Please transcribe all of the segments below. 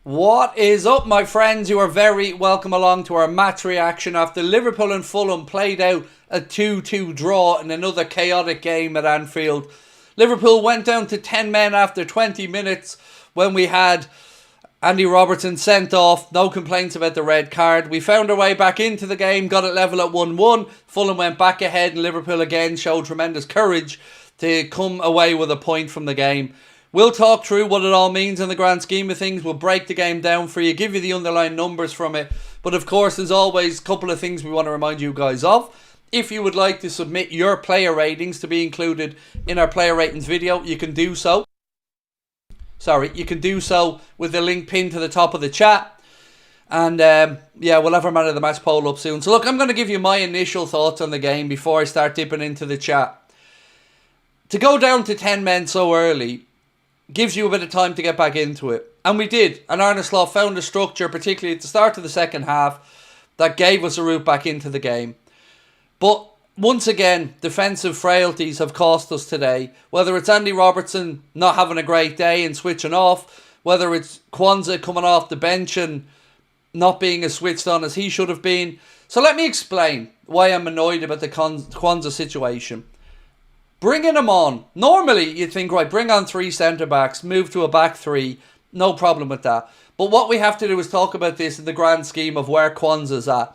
What is up, my friends? You are very welcome along to our match reaction after Liverpool and Fulham played out a 2-2 draw in another chaotic game at Anfield. Liverpool went down to 10 men after 20 minutes when we had Andy Robertson sent off. No complaints about the red card. We found our way back into the game, got it level at 1-1. Fulham went back ahead and Liverpool again showed tremendous courage to come away with a point from the game. We'll talk through what it all means in the grand scheme of things. We'll break the game down for you, give you the underlying numbers from it. But of course, as always, a couple of things we want to remind you guys of. If you would like to submit your player ratings to be included in our player ratings video, you can do so. You can do so with the link pinned to the top of the chat. And yeah, we'll have our man of the match poll up soon. So look, I'm going to give you my initial thoughts on the game before I start dipping into the chat. To go down to 10 men so early gives you a bit of time to get back into it. And we did. And Arne Slot found a structure, particularly at the start of the second half, that gave us a route back into the game. But once again, defensive frailties have cost us today. Whether it's Andy Robertson not having a great day and switching off, whether it's Quansah coming off the bench and not being as switched on as he should have been. So let me explain why I'm annoyed about the Quansah situation. Bringing him on. Normally, you'd think, right, bring on 3 centre-backs, move to a back 3. No problem with that. But what we have to do is talk about this in the grand scheme of where Quansah's at.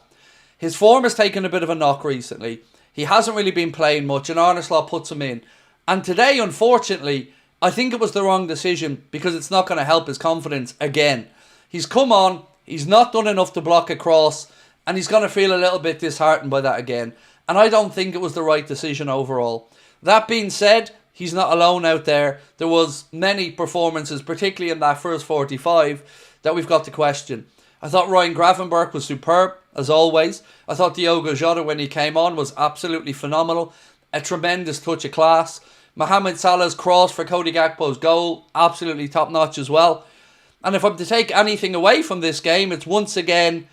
His form has taken a bit of a knock recently. He hasn't really been playing much, and Arne Slot puts him in. And today, unfortunately, I think it was the wrong decision because it's not going to help his confidence again. He's come on, he's not done enough to block a cross, and he's going to feel a little bit disheartened by that again. And I don't think it was the right decision overall. That being said, he's not alone out there. There was many performances, particularly in that first 45, that we've got to question. I thought Ryan Gravenberch was superb, as always. I thought Diogo Jota, when he came on, was absolutely phenomenal. A tremendous touch of class. Mohamed Salah's cross for Cody Gakpo's goal, absolutely top-notch as well. And if I'm to take anything away from this game, it's once again,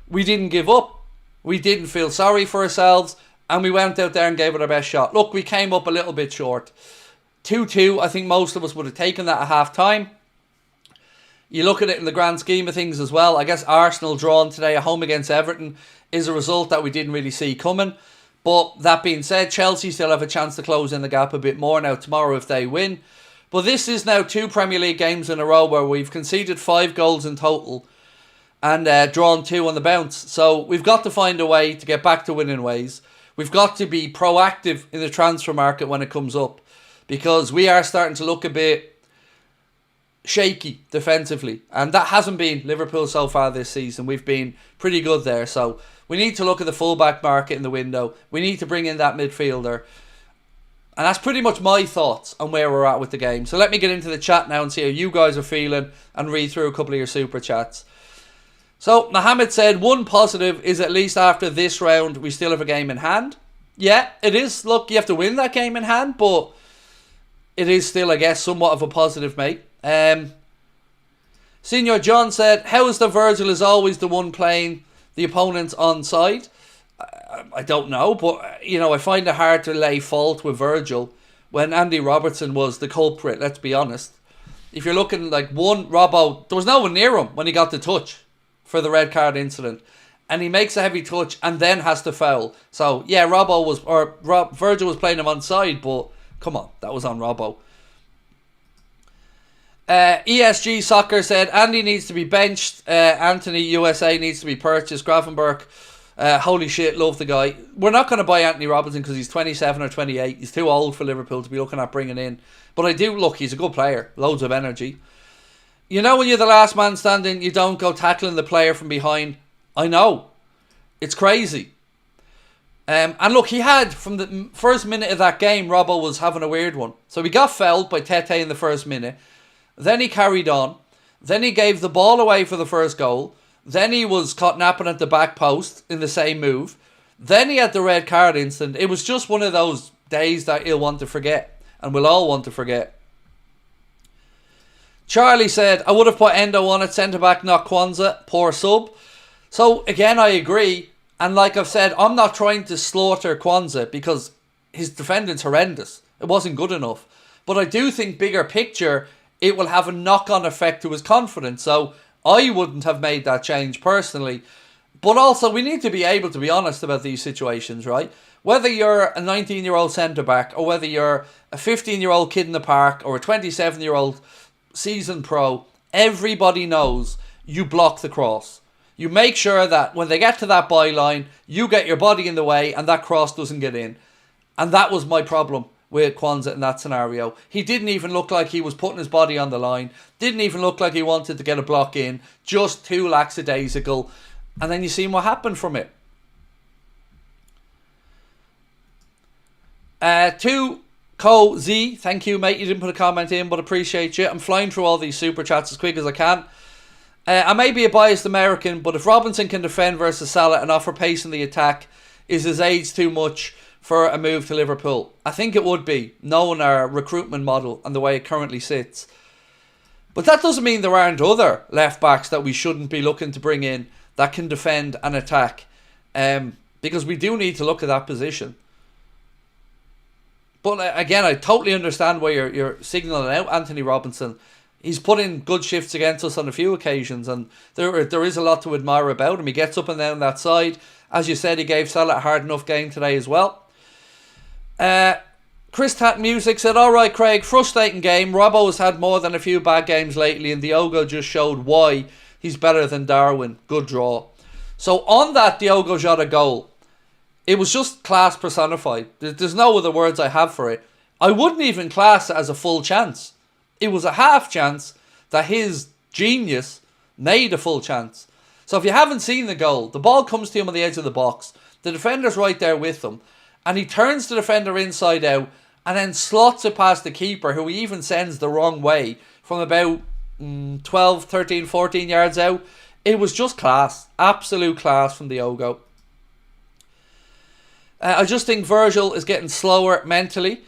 we didn't give up. We didn't feel sorry for ourselves. And we went out there and gave it our best shot. Look, we came up a little bit short. 2-2, I think most of us would have taken that at half-time. You look at it in the grand scheme of things as well. I guess Arsenal drawn today at home against Everton is a result that we didn't really see coming. But that being said, Chelsea still have a chance to close in the gap a bit more now tomorrow if they win. But this is now 2 Premier League games in a row where we've conceded 5 goals in total and drawn 2 on the bounce. So we've got to find a way to get back to winning ways. We've got to be proactive in the transfer market when it comes up because we are starting to look a bit shaky defensively. And that hasn't been Liverpool so far this season. We've been pretty good there. So we need to look at the fullback market in the window. We need to bring in that midfielder. And that's pretty much my thoughts on where we're at with the game. So let me get into the chat now and see how you guys are feeling and read through a couple of your super chats. So, Mohammed said, one positive is at least after this round, we still have a game in hand. Yeah, it is. Look, you have to win that game in hand, but it is still, I guess, somewhat of a positive, mate. Senior John said, how is the Virgil is always the one playing the opponent's onside? I don't know, but, you know, I find it hard to lay fault with Virgil when Andy Robertson was the culprit, let's be honest. If you're looking like Robbo, there was no one near him when he got the touch for the red card incident, and he makes a heavy touch and then has to foul. So yeah, Virgil was playing him onside, but come on, that was on Robbo. ESG Soccer said Andy needs to be benched. Anthony USA needs to be purchased. Gravenberch, holy shit, love the guy. We're not going to buy Anthony Robinson because he's 27 or 28. He's too old for Liverpool to be looking at bringing in. But I do look, he's a good player, loads of energy. You know when you're the last man standing, you don't go tackling the player from behind. I know. It's crazy. And look, he had, from the first minute of that game, Robbo was having a weird one. So he got fouled by Tete in the first minute. Then he carried on. Then he gave the ball away for the first goal. Then he was caught napping at the back post in the same move. Then he had the red card incident. It was just one of those days that he'll want to forget. And we'll all want to forget. Charlie said, I would have put Endo on at centre-back, not Quansah. Poor sub. So, again, I agree. And like I've said, I'm not trying to slaughter Quansah because his defending's horrendous. It wasn't good enough. But I do think, bigger picture, it will have a knock-on effect to his confidence. So, I wouldn't have made that change personally. But also, we need to be able to be honest about these situations, right? Whether you're a 19-year-old centre-back or whether you're a 15-year-old kid in the park or a 27-year-old seasoned pro, everybody knows you block the cross. You make sure that when they get to that byline, you get your body in the way and that cross doesn't get in. And that was my problem with Kwanzaa in that scenario. He didn't even look like he was putting his body on the line. Didn't even look like he wanted to get a block in. Just too lackadaisical. And then you seen what happened from it. To Co Z, thank you, mate. You didn't put a comment in, but appreciate you. I'm flying through all these super chats as quick as I can. I may be a biased American, but if Robinson can defend versus Salah and offer pace in the attack, is his age too much for a move to Liverpool? I think it would be, knowing our recruitment model and the way it currently sits. But that doesn't mean there aren't other left backs that we shouldn't be looking to bring in that can defend and attack, because we do need to look at that position. But again, I totally understand why you're signalling out Anthony Robinson. He's put in good shifts against us on a few occasions, and there is a lot to admire about him. He gets up and down that side. As you said, he gave Salah a hard enough game today as well. Chris Tat Music said, alright Craig, frustrating game. Robbo's had more than a few bad games lately, and Diogo just showed why he's better than Darwin. Good draw. So on that Diogo Jota goal, it was just class personified. There's no other words I have for it. I wouldn't even class it as a full chance. It was a half chance that his genius made a full chance. So if you haven't seen the goal, the ball comes to him on the edge of the box. The defender's right there with him. And he turns the defender inside out and then slots it past the keeper, who he even sends the wrong way from about 12, 13, 14 yards out. It was just class. Absolute class from Diogo. I just think Virgil is getting slower mentally.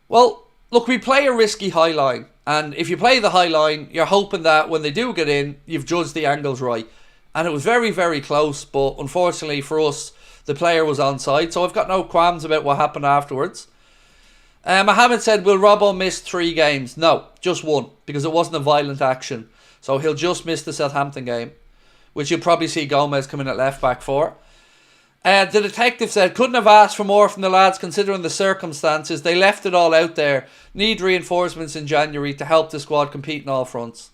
Well, look, we play a risky high line. And if you play the high line, you're hoping that when they do get in, you've judged the angles right. And it was very, very close. But unfortunately for us, the player was onside. So I've got no qualms about what happened afterwards. Mohammed said, will Robbo miss 3 games? No, just 1. Because it wasn't a violent action. So he'll just miss the Southampton game, which you'll probably see Gomez come in at left back for. The detective said, couldn't have asked for more from the lads considering the circumstances. They left it all out there. Need reinforcements in January to help the squad compete in all fronts.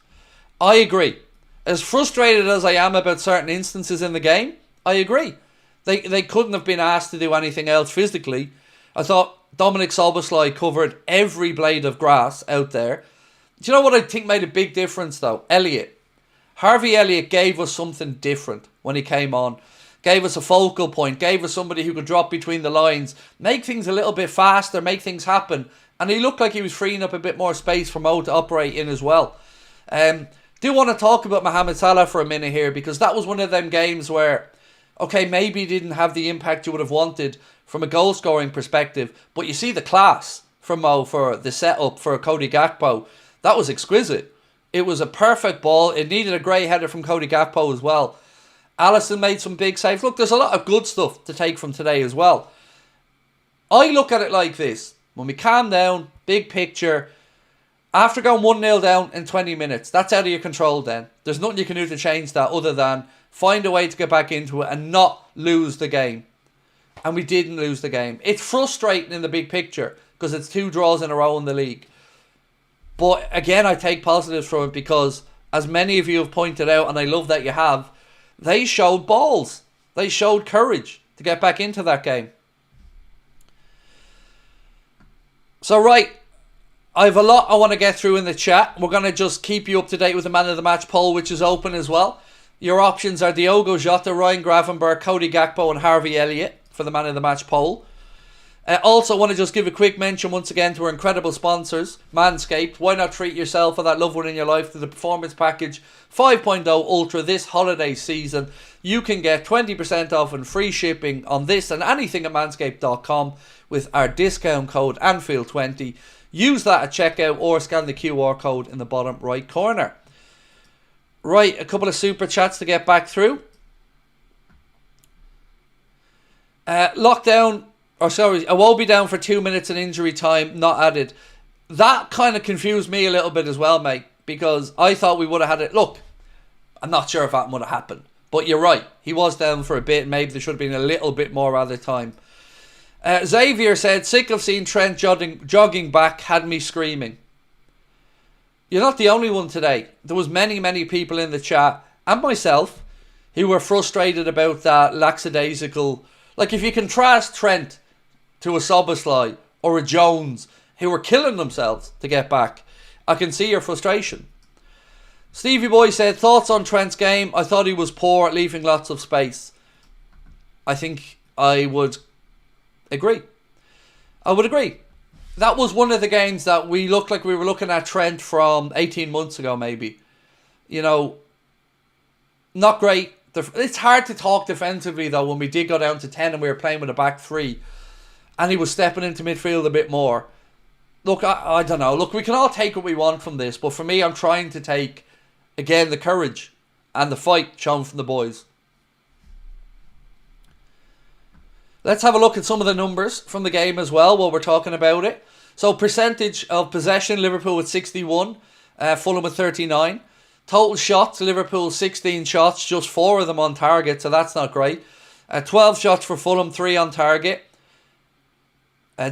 I agree. As frustrated as I am about certain instances in the game, I agree. They couldn't have been asked to do anything else physically. I thought Dominic Szoboszlai covered every blade of grass out there. Do you know what I think made a big difference though? Elliott. Harvey Elliott gave us something different when he came on. Gave us a focal point, gave us somebody who could drop between the lines, make things a little bit faster, make things happen. And he looked like he was freeing up a bit more space for Mo to operate in as well. Do want to talk about Mohamed Salah for a minute here, because that was one of them games where, okay, maybe he didn't have the impact you would have wanted from a goal scoring perspective, but you see the class from Mo for the setup for Cody Gakpo. That was exquisite. It was a perfect ball. It needed a great header from Cody Gakpo as well. Alisson made some big saves. Look, there's a lot of good stuff to take from today as well. I look at it like this. When we calm down, big picture, after going 1-0 down in 20 minutes, that's out of your control then. There's nothing you can do to change that other than find a way to get back into it and not lose the game. And we didn't lose the game. It's frustrating in the big picture because it's 2 draws in a row in the league. But again, I take positives from it because, as many of you have pointed out, and I love that you have, they showed balls. They showed courage to get back into that game. So, right, I have a lot I want to get through in the chat. We're going to just keep you up to date with the Man of the Match poll, which is open as well. Your options are Diogo Jota, Ryan Gravenberch, Cody Gakpo and Harvey Elliott for the Man of the Match poll. Also, want to just give a quick mention once again to our incredible sponsors, Manscaped. Why not treat yourself or that loved one in your life to the Performance Package 5.0 Ultra this holiday season? You can get 20% off and free shipping on this and anything at manscaped.com with our discount code Anfield20. Use that at checkout or scan the QR code in the bottom right corner. Right, a couple of super chats to get back through. Lockdown. I will be down for 2 minutes in injury time, not added. That kind of confused me a little bit as well, mate, because I thought we would have had it. Look, I'm not sure if that would have happened. But you're right. He was down for a bit. Maybe there should have been a little bit more other time. Xavier said, sick of seeing Trent jogging back, had me screaming. You're not the only one today. There was many people in the chat, and myself, who were frustrated about that lackadaisical... Like, if you contrast Trent to a Szoboszlai or a Jones, who were killing themselves to get back, I can see your frustration. Stevie Boy said, thoughts on Trent's game? I thought he was poor, leaving lots of space. I think I would agree. I would agree. That was one of the games that we looked like we were looking at Trent from 18 months ago, maybe. You know, not great. It's hard to talk defensively, though, when we did go down to 10 and we were playing with a back three. And he was stepping into midfield a bit more. Look, I don't know. Look, we can all take what we want from this. But for me, I'm trying to take... Again, the courage and the fight shown from the boys. Let's have a look at some of the numbers from the game as well while we're talking about it. So, percentage of possession, Liverpool with 61, Fulham with 39. Total shots, Liverpool 16 shots, just 4 of them on target, so that's not great. 12 shots for Fulham, 3 on target.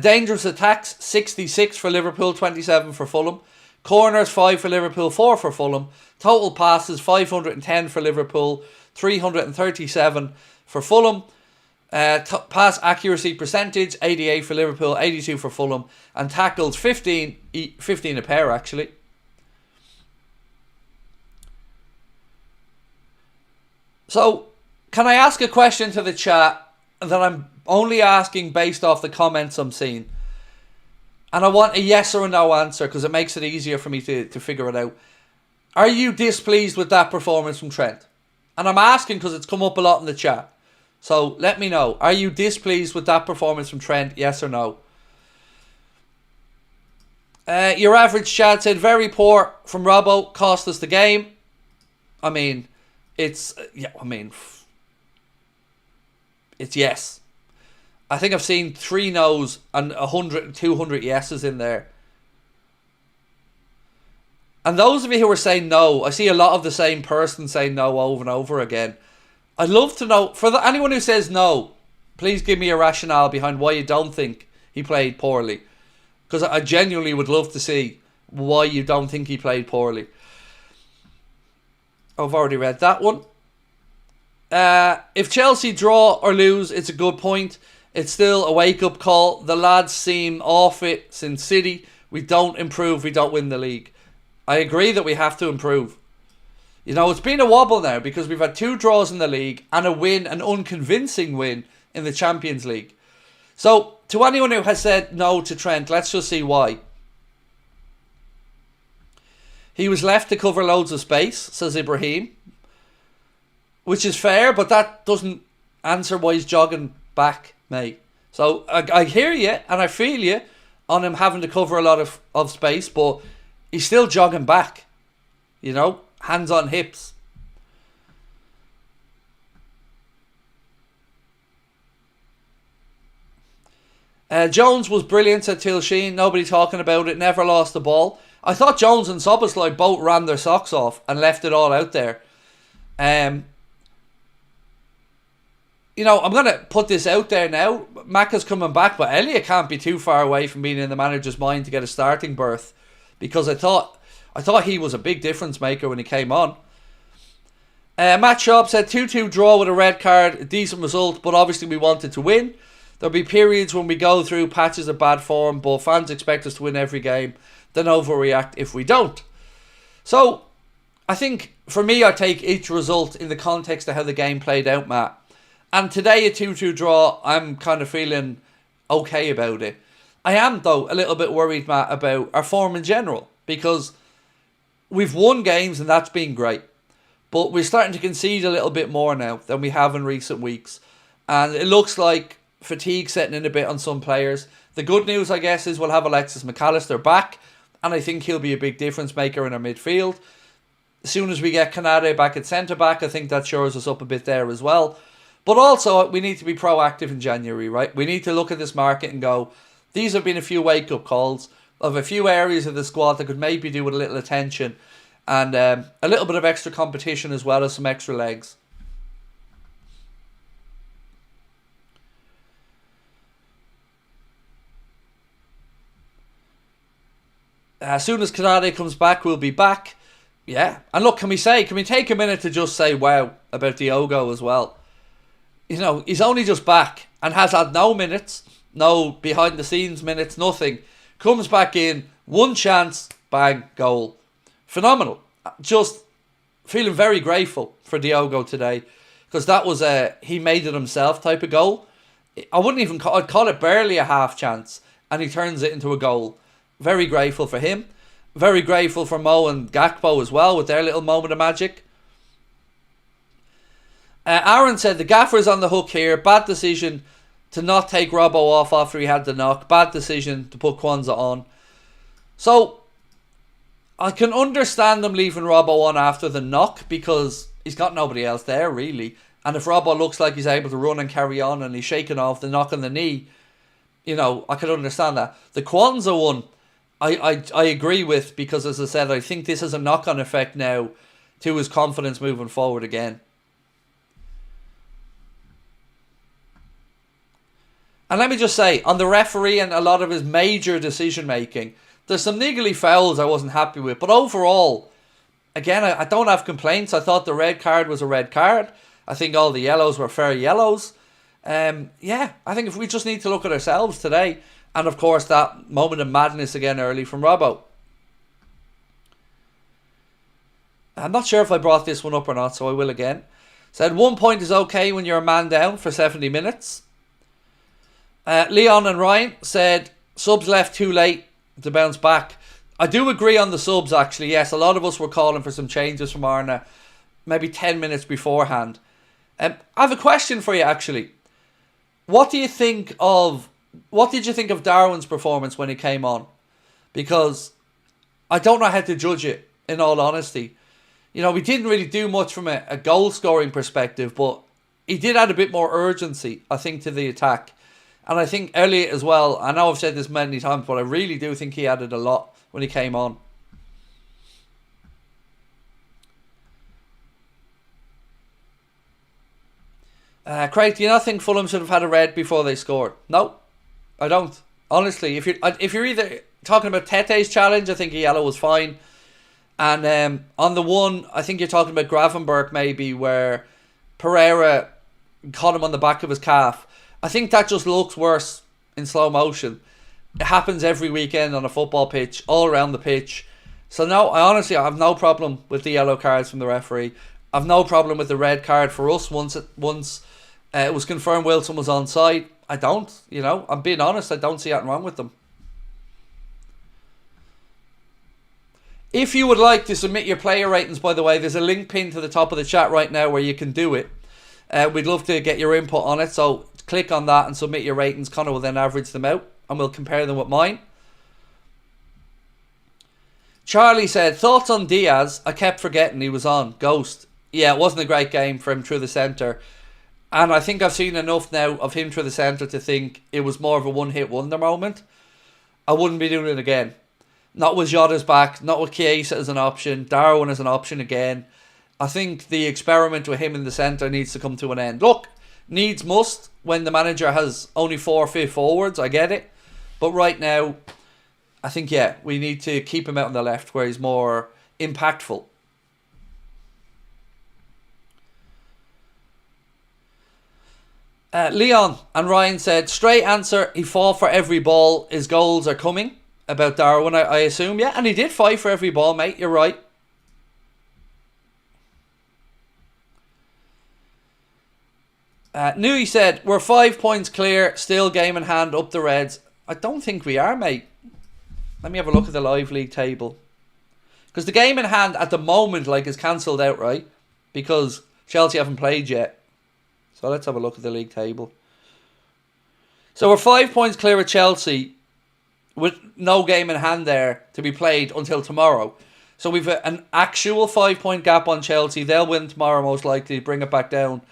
Dangerous attacks, 66 for Liverpool, 27 for Fulham. Corners, 5 for Liverpool, 4 for Fulham. Total passes, 510 for Liverpool, 337 for Fulham. Pass accuracy percentage, 88 for Liverpool, 82 for Fulham. And tackles, 15 a pair, actually. So, can I ask a question to the chat that I'm only asking based off the comments I'm seeing? And I want a yes or a no answer because it makes it easier for me to figure it out. Are you displeased with that performance from Trent? And I'm asking because it's come up a lot in the chat. So let me know. Are you displeased with that performance from Trent? Yes or no? Your average chat said very poor from Robbo. Cost us the game. I mean, it's yes. I think I've seen 3 no's and 100, 200 yeses in there. And those of you who are saying no, I see a lot of the same person saying no over and over again. I'd love to know, anyone who says no, please give me a rationale behind why you don't think he played poorly. Because I genuinely would love to see why you don't think he played poorly. I've already read that one. If Chelsea draw or lose, it's a good point. It's still a wake-up call. The lads seem off it since City. We don't improve, we don't win the league. I agree that we have to improve. You know, it's been a wobble now because we've had 2 draws in the league and a win, an unconvincing win in the Champions League. So, to anyone who has said no to Trent, let's just see why. He was left to cover loads of space, says Ibrahim. Which is fair, but that doesn't answer why he's jogging back, mate. So, I hear you and I feel you on him having to cover a lot of space, but he's still jogging back. You know, hands on hips. Jones was brilliant, said Till Sheen. Nobody talking about it. Never lost the ball. I thought Jones and Szoboszlai both ran their socks off and left it all out there. You know, I'm going to put this out there now. Macca's coming back, but Elliott can't be too far away from being in the manager's mind to get a starting berth. Because I thought he was a big difference maker when he came on. Matt Sharp said 2-2 draw with a red card. A decent result, but obviously we wanted to win. There'll be periods when we go through patches of bad form, but fans expect us to win every game, then overreact if we don't. So, I think, for me, I take each result in the context of how the game played out, Matt. And today, a 2-2 draw, I'm kind of feeling okay about it. I am, though, a little bit worried, Matt, about our form in general, because we've won games and that's been great. But we're starting to concede a little bit more now than we have in recent weeks. And it looks like fatigue setting in a bit on some players. The good news, I guess, is we'll have Alexis McAllister back, and I think he'll be a big difference maker in our midfield. As soon as we get Canade back at centre-back, I think that shores us up a bit there as well. But also, we need to be proactive in January, right? We need to look at this market and go, these have been a few wake-up calls of a few areas of the squad that could maybe do with a little attention. and a little bit of extra competition as well as some extra legs. As soon as Kanade comes back, we'll be back. Yeah. And look, can we take a minute to just say wow about Diogo as well? You know, he's only just back and has had no minutes, no behind the scenes minutes, nothing. Comes back in, one chance, bang, goal. Phenomenal. Just feeling very grateful for Diogo today, because that was a he made it himself type of goal. I'd call it barely a half chance, and he turns it into a goal. Very grateful for him. Very grateful for Mo and Gakpo as well with their little moment of magic. Aaron said the gaffer's on the hook here. Bad decision to not take Robbo off after he had the knock. Bad decision to put Kwanzaa on. So I can understand them leaving Robbo on after the knock, because he's got nobody else there really. And if Robbo looks like he's able to run and carry on and he's shaking off the knock on the knee, you know, I could understand that. The Kwanzaa one, I agree with, because as I said, I think this has a knock-on effect now to his confidence moving forward again. And let me just say, on the referee and a lot of his major decision-making, there's some niggly fouls I wasn't happy with. But overall, again, I don't have complaints. I thought the red card was a red card. I think all the yellows were fair yellows. Yeah, I think if we just need to look at ourselves today. And of course, that moment of madness again early from Robbo. I'm not sure if I brought this one up or not, so I will again. Said 1 point is okay when you're a man down for 70 minutes. Leon and Ryan said subs left too late to bounce back. I do agree on the subs, actually. Yes, a lot of us were calling for some changes from Arna maybe 10 minutes beforehand. I have a question for you, actually. What did you think of Darwin's performance when he came on? Because I don't know how to judge it, in all honesty. You know, we didn't really do much from a goal scoring perspective, but he did add a bit more urgency, I think, to the attack. And I think Elliot as well, I know I've said this many times, but I really do think he added a lot when he came on. Craig, do you not think Fulham should have had a red before they scored? No, I don't. Honestly, if you're either talking about Tete's challenge, I think a yellow was fine. And on the one, I think you're talking about Gravenberch maybe, where Pereira caught him on the back of his calf. I think that just looks worse in slow motion. It happens every weekend on a football pitch, all around the pitch. So no, I have no problem with the yellow cards from the referee. I've no problem with the red card for us once it was confirmed Wilson was onside. I don't, I'm being honest, I don't see anything wrong with them. If you would like to submit your player ratings, by the way, there's a link pinned to the top of the chat right now where you can do it. We'd love to get your input on it, so click on that and submit your ratings. Connor will then average them out and we'll compare them with mine. Charlie said, thoughts on Diaz? I kept forgetting he was on. Ghost. Yeah, it wasn't a great game for him through the centre. And I think I've seen enough now of him through the centre to think it was more of a one-hit wonder moment. I wouldn't be doing it again. Not with Jota's back, not with Chiesa as an option, Darwin as an option again. I think the experiment with him in the centre needs to come to an end. Look, needs must when the manager has only 4 fifth forwards, I get it. But right now, I think, yeah, we need to keep him out on the left where he's more impactful. Leon and Ryan said, straight answer, he fought for every ball. His goals are coming. About Darwin, I assume. Yeah, and he did fight for every ball, mate. You're right. Newey said, we're 5 points clear. Still game in hand, up the Reds. I don't think we are, mate. Let me have a look at the live league table. Because the game in hand at the moment, is cancelled out, right? Because Chelsea haven't played yet. So let's have a look at the league table. So we're 5 points clear of Chelsea, with no game in hand there to be played until tomorrow. So we've an actual 5 point gap on Chelsea. They'll win tomorrow most likely, bring it back down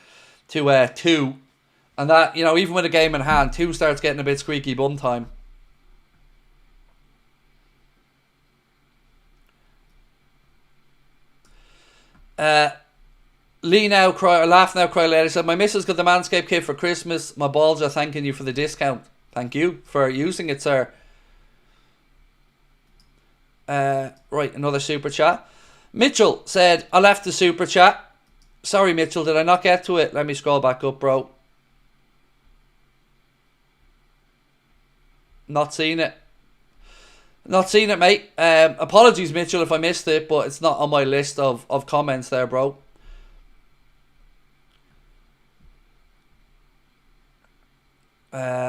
to 2. And that, even with a game in hand, 2 starts getting a bit squeaky bum time. Lee now cry or laugh now cry later said, my missus got the Manscaped kit for Christmas. My balls are thanking you for the discount. Thank you for using it, sir. Right, another super chat. Mitchell said, I left the super chat. Sorry, Mitchell, did I not get to it? Let me scroll back up, bro. Not seen it. Not seen it, mate. Apologies, Mitchell, if I missed it, but it's not on my list of comments there, bro.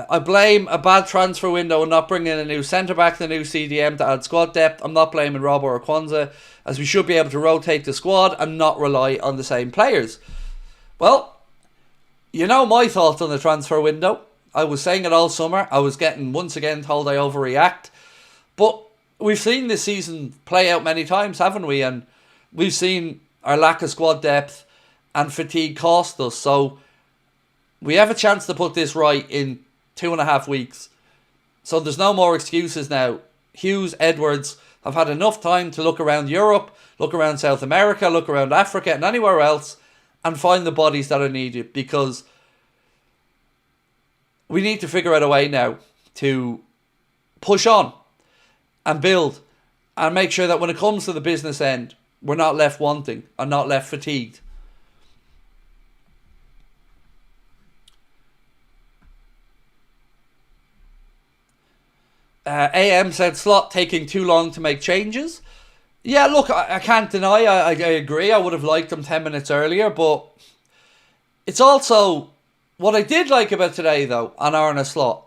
I blame a bad transfer window and not bringing in a new centre-back, the new CDM to add squad depth. I'm not blaming Rob or Kwanzaa, as we should be able to rotate the squad and not rely on the same players. Well, you know my thoughts on the transfer window. I was saying it all summer. I was getting, once again, told I overreact. But we've seen this season play out many times, haven't we? And we've seen our lack of squad depth and fatigue cost us. So we have a chance to put this right in 2.5 weeks. So there's no more excuses now. Hughes, Edwards have had enough time to look around Europe, look around South America, look around Africa and anywhere else and find the bodies that are needed, because we need to figure out a way now to push on and build and make sure that when it comes to the business end, we're not left wanting and not left fatigued. AM said Slot taking too long to make changes. Yeah, look, I can't deny, I agree. I would have liked him 10 minutes earlier, but it's also, what I did like about today, though, on Arne Slot,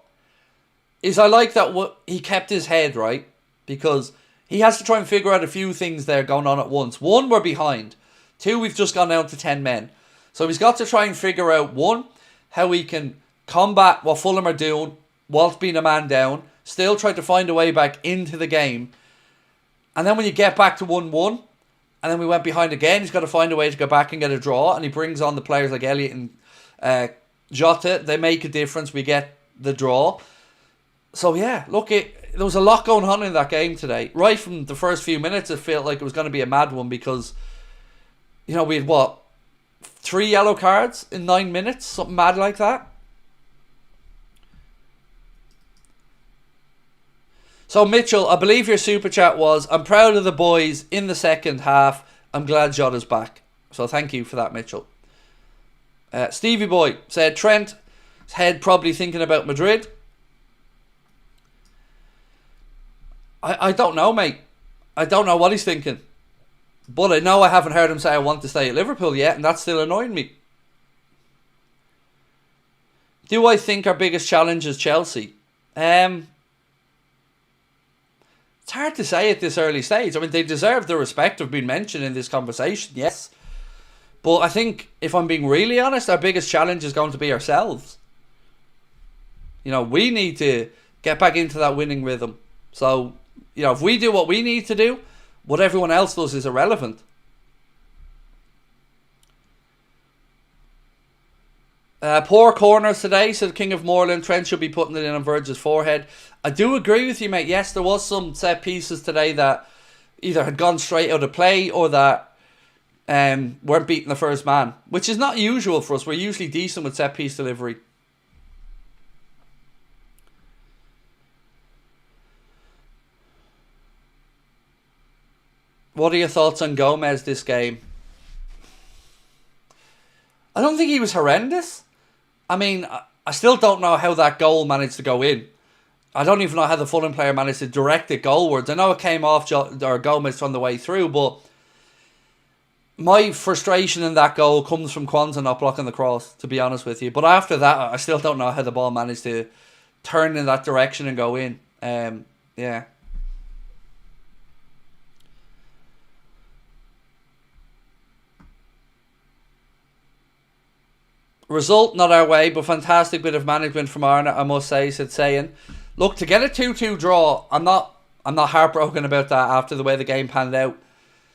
is I like that he kept his head, right? Because he has to try and figure out a few things there going on at once. One, we're behind. Two, we've just gone down to 10 men. So he's got to try and figure out, one, how he can combat what Fulham are doing whilst being a man down, still try to find a way back into the game. And then when you get back to 1-1, and then we went behind again, he's got to find a way to go back and get a draw. And he brings on the players like Elliott and Jota. They make a difference. We get the draw. So yeah, look, there was a lot going on in that game today. Right from the first few minutes, it felt like it was going to be a mad one because, you know, we had 3 yellow cards in 9 minutes? Something mad like that. So Mitchell, I believe your super chat was, I'm proud of the boys in the second half. I'm glad Jota's back. So thank you for that, Mitchell. Stevie Boy said, Trent's head probably thinking about Madrid. I don't know, mate. I don't know what he's thinking. But I know I haven't heard him say I want to stay at Liverpool yet, and that's still annoying me. Do I think our biggest challenge is Chelsea? It's hard to say at this early stage. I mean, they deserve the respect of being mentioned in this conversation, yes. But I think, if I'm being really honest, our biggest challenge is going to be ourselves. You know, we need to get back into that winning rhythm. So, you know, if we do what we need to do, what everyone else does is irrelevant. Poor corners today, said King of Moreland. Trent should be putting it in on Virgil's forehead. I do agree with you, mate. Yes, there was some set pieces today that either had gone straight out of play or that weren't beating the first man, which is not usual for us. We're usually decent with set piece delivery. What are your thoughts on Gomez this game? I don't think he was horrendous. I mean, I still don't know how that goal managed to go in. I don't even know how the Fulham player managed to direct it goalwards. I know it came off Gomez on the way through, but my frustration in that goal comes from Kwanzaa not blocking the cross, to be honest with you. But after that, I still don't know how the ball managed to turn in that direction and go in. Yeah. Result not our way, but fantastic bit of management from Arne, I must say, said saying. Look, to get a 2-2 draw, I'm not heartbroken about that after the way the game panned out.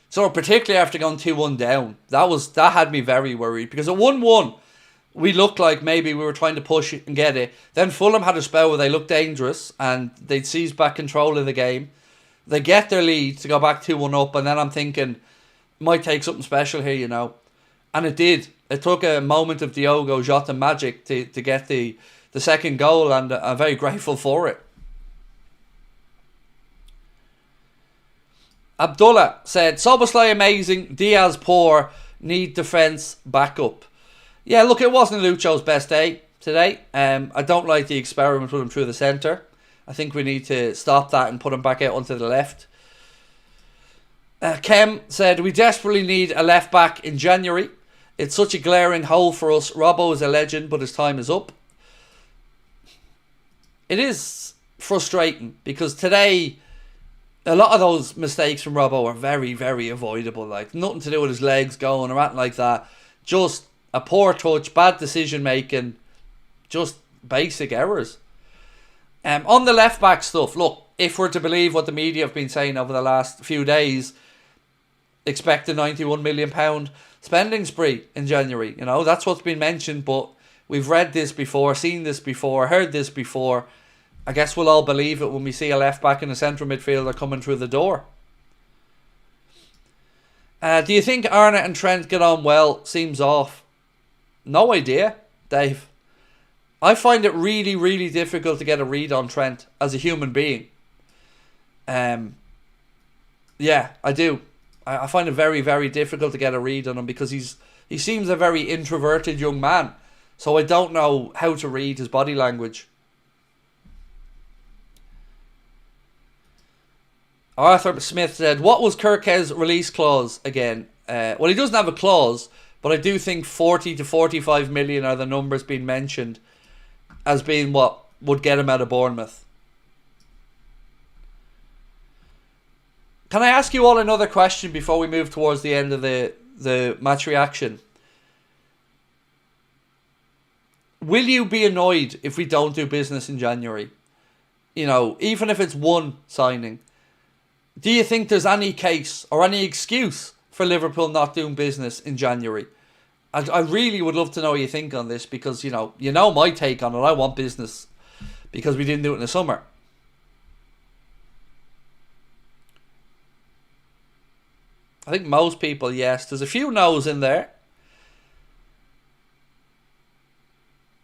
So particularly after going 2-1 down, that had me very worried, because at 1-1 we looked like maybe we were trying to push it and get it. Then Fulham had a spell where they looked dangerous and they'd seized back control of the game. They get their lead to go back 2-1 up, and then I'm thinking, might take something special here, you know. And it did. It took a moment of Diogo Jota magic to get the second goal, and I'm very grateful for it. Abdullah said, Soboslai amazing, Diaz poor, need defence backup. Yeah, look, it wasn't Lucho's best day today. I don't like the experiment with him through the centre. I think we need to stop that and put him back out onto the left. Kem said, we desperately need a left back in January. It's such a glaring hole for us. Robbo is a legend, but his time is up. It is frustrating because today a lot of those mistakes from Robbo are very, very avoidable. Like, nothing to do with his legs going or anything like that. Just a poor touch, bad decision making, just basic errors. On the left back stuff, look, if we're to believe what the media have been saying over the last few days, expect a £91 million spending spree in January. You know, that's what's been mentioned, but we've read this before, seen this before, heard this before. I guess we'll all believe it when we see a left back and a central midfielder coming through the door. Do you think Arna and Trent get on well? Seems off. No idea, Dave. I find it really, really difficult to get a read on Trent as a human being. Yeah, I do. I find it very, very difficult to get a read on him because he seems a very introverted young man. So I don't know how to read his body language. Arthur Smith said, what was Kirk's release clause again? Well, he doesn't have a clause, but I do think 40 to 45 million are the numbers being mentioned as being what would get him out of Bournemouth. Can I ask you all another question before we move towards the end of the match reaction? Will you be annoyed if we don't do business in January? You know, even if it's one signing. Do you think there's any case or any excuse for Liverpool not doing business in January? I really would love to know what you think on this because, you know my take on it. I want business because we didn't do it in the summer. I think most people, yes. There's a few no's in there.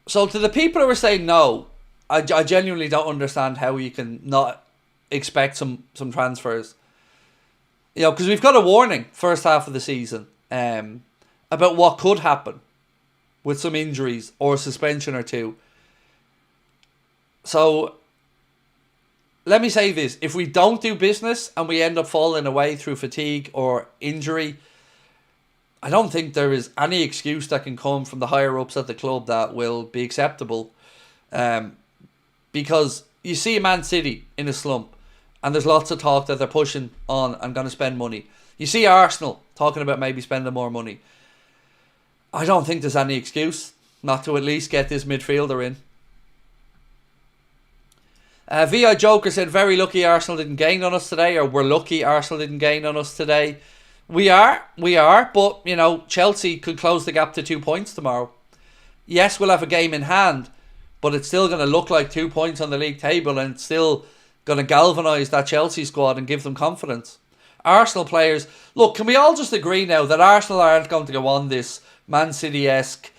So to the people who are saying no, I genuinely don't understand how you can not expect some transfers. You know, because we've got a warning first half of the season about what could happen with some injuries or a suspension or two. So let me say this. If we don't do business and we end up falling away through fatigue or injury, I don't think there is any excuse that can come from the higher ups at the club that will be acceptable. Because you see Man City in a slump and there's lots of talk that they're pushing on and going to spend money. You see Arsenal talking about maybe spending more money. I don't think there's any excuse not to at least get this midfielder in. VI Joker said, very lucky Arsenal didn't gain on us today, or we're lucky Arsenal didn't gain on us today. We are, but, you know, Chelsea could close the gap to 2 points tomorrow. Yes, we'll have a game in hand, but it's still going to look like 2 points on the league table and it's still going to galvanise that Chelsea squad and give them confidence. Arsenal players, look, can we all just agree now that Arsenal aren't going to go on this Man City-esque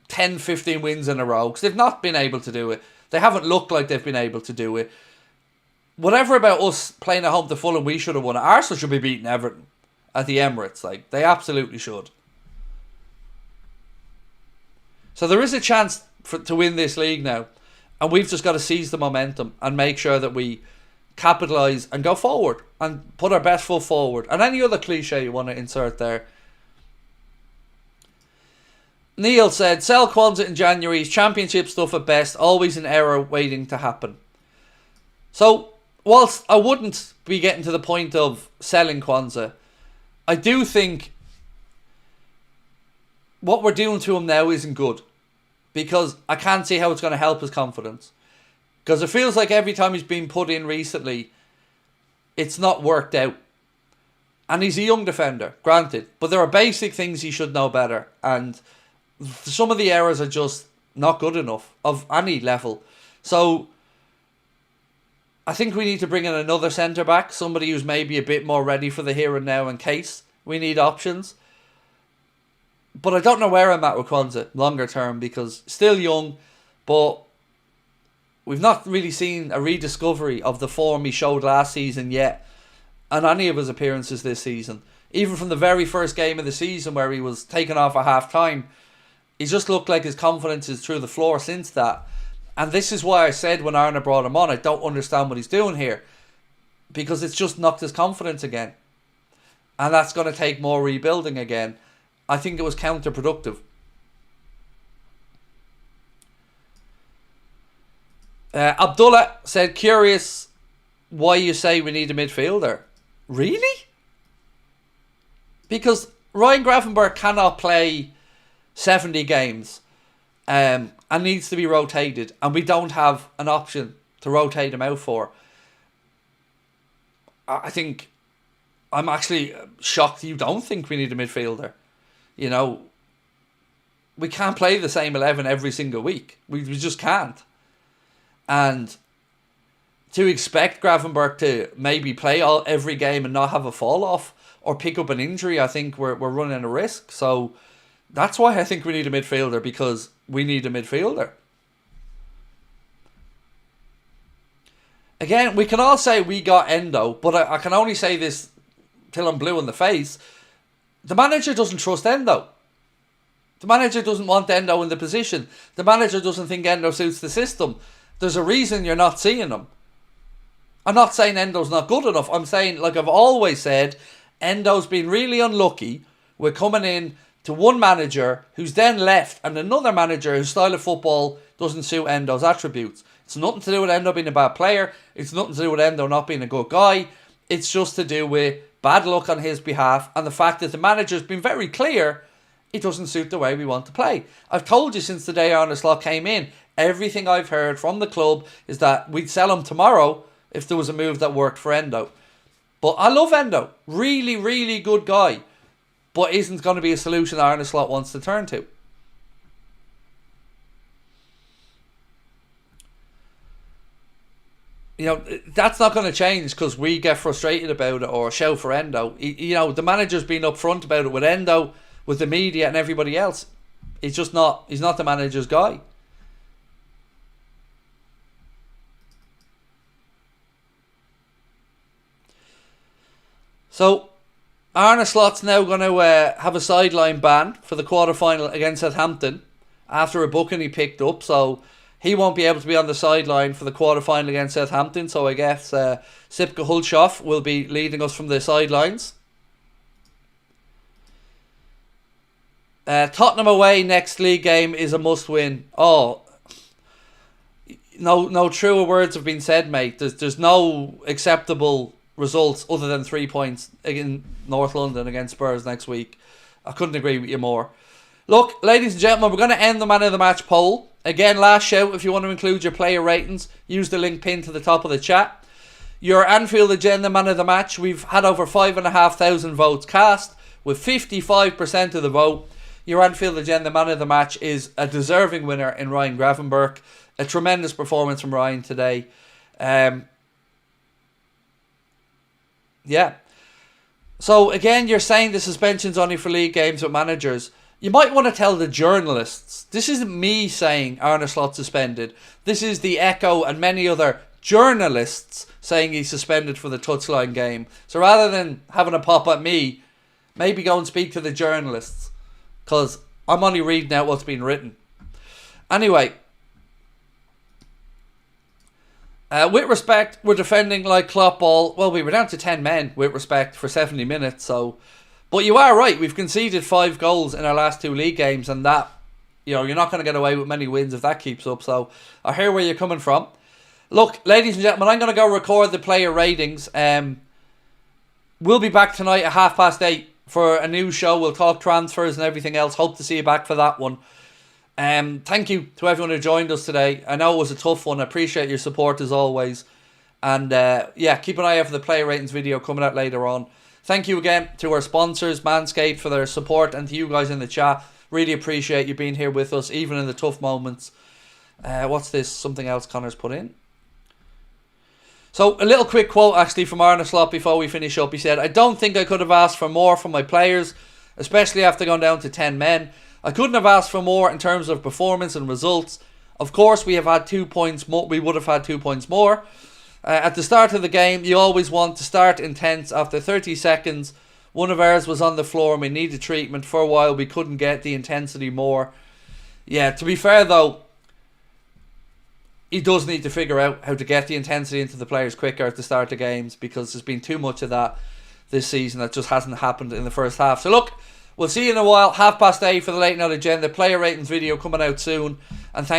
10-15 wins in a row, because they've not been able to do it. They haven't looked like they've been able to do it. Whatever about us playing at home to Fulham, we should have won it. Arsenal should be beating Everton at the Emirates. Like, they absolutely should. So there is a chance to win this league now. And we've just got to seize the momentum and make sure that we capitalise and go forward and put our best foot forward. And any other cliche you want to insert there. Neil said, sell Kwanzaa in January, championship stuff at best, always an error waiting to happen. So, whilst I wouldn't be getting to the point of selling Kwanzaa, I do think what we're doing to him now isn't good. Because I can't see how it's going to help his confidence. Because it feels like every time he's been put in recently, it's not worked out. And he's a young defender, granted. But there are basic things he should know better. And some of the errors are just not good enough of any level. So I think we need to bring in another centre-back. Somebody who's maybe a bit more ready for the here and now in case We need options. But I don't know where I'm at with Kwanzaa longer term, because still young, but we've not really seen a rediscovery of the form he showed last season yet, and any of his appearances this season. Even from the very first game of the season where he was taken off at half time, he just looked like his confidence is through the floor since that. And this is why I said when Arna brought him on, I don't understand what he's doing here, because it's just knocked his confidence again. And that's going to take more rebuilding again. I think it was counterproductive. Abdullah said, curious why you say we need a midfielder. Really? Because Ryan Gravenberch cannot play 70 games and needs to be rotated, and we don't have an option to rotate him out for. I think I'm actually shocked you don't think we need a midfielder. You know, we can't play the same 11 every single week. We just can't. And to expect Gravenberch to maybe play every game and not have a fall off or pick up an injury, I think we're running a risk. So that's why I think we need a midfielder, because we need a midfielder. Again, we can all say we got Endo, but I can only say this till I'm blue in the face. The manager doesn't trust Endo. The manager doesn't want Endo in the position. The manager doesn't think Endo suits the system. There's a reason you're not seeing him. I'm not saying Endo's not good enough. I'm saying, like I've always said, Endo's been really unlucky with coming in to one manager who's then left, and another manager whose style of football doesn't suit Endo's attributes. It's nothing to do with Endo being a bad player. It's nothing to do with Endo not being a good guy. It's just to do with bad luck on his behalf, and the fact that the manager's been very clear it doesn't suit the way we want to play. I've told you since the day Arne Slot came in, everything I've heard from the club is that we'd sell him tomorrow if there was a move that worked for Endo. But I love Endo. Really, really good guy. But isn't going to be a solution Arne Slot wants to turn to. You know, that's not going to change because we get frustrated about it or shout for Endo. You know, the manager's been upfront about it with Endo, with the media and everybody else. He's not the manager's guy. So, Arne Slot's now going to have a sideline ban for the quarter-final against Southampton after a booking he picked up. So, he won't be able to be on the sideline for the quarter-final against Southampton. So, I guess Sipka Hulshoff will be leading us from the sidelines. Tottenham away next league game is a must-win. Oh, no truer words have been said, mate. There's no acceptable results other than 3 points in North London against Spurs next week. I couldn't agree with you more. Look, ladies and gentlemen, we're going to end the Man of the Match poll. Again, last shout, if you want to include your player ratings, use the link pinned to the top of the chat. Your Anfield Agenda Man of the Match, we've had over 5,500 votes cast, with 55% of the vote. Your Anfield Agenda Man of the Match is a deserving winner in Ryan Gravenberch. A tremendous performance from Ryan today. Yeah. So again, you're saying the suspension's only for league games with managers. You might want to tell the journalists. This isn't me saying Arne Slot suspended. This is the Echo and many other journalists saying he's suspended for the touchline game. So rather than having a pop at me, maybe go and speak to the journalists, because I'm only reading out what's been written. Anyway, with respect, we're defending like Klopp ball. Well, we were down to 10 men with respect for 70 minutes. So, but you are right. We've conceded 5 goals in our last 2 league games, and that, you know, you're not going to get away with many wins if that keeps up. So I hear where you're coming from. Look, ladies and gentlemen, I'm going to go record the player ratings. We'll be back tonight at 8:30 for a new show. We'll talk transfers and everything else. Hope to see you back for that one. Thank you to everyone who joined us today. I know it was a tough one. I appreciate your support as always. And yeah, keep an eye out for the player ratings video coming out later on. Thank you again to our sponsors, Manscaped, for their support, and to you guys in the chat. Really appreciate you being here with us, even in the tough moments. What's this? Something else Connor's put in. So a little quick quote actually from Arne Slot before we finish up. He said, "I don't think I could have asked for more from my players, especially after going down to 10 men. I couldn't have asked for more in terms of performance and results. Of course, we have had 2 points more. We would have had 2 points more. At the start of the game, you always want to start intense. After 30 seconds, one of ours was on the floor and we needed treatment. For a while, we couldn't get the intensity more." Yeah, to be fair though, he does need to figure out how to get the intensity into the players quicker at the start of games, because there's been too much of that this season that just hasn't happened in the first half. So look, we'll see you in a while. 8:30 for the late night agenda. Player ratings video coming out soon. And thank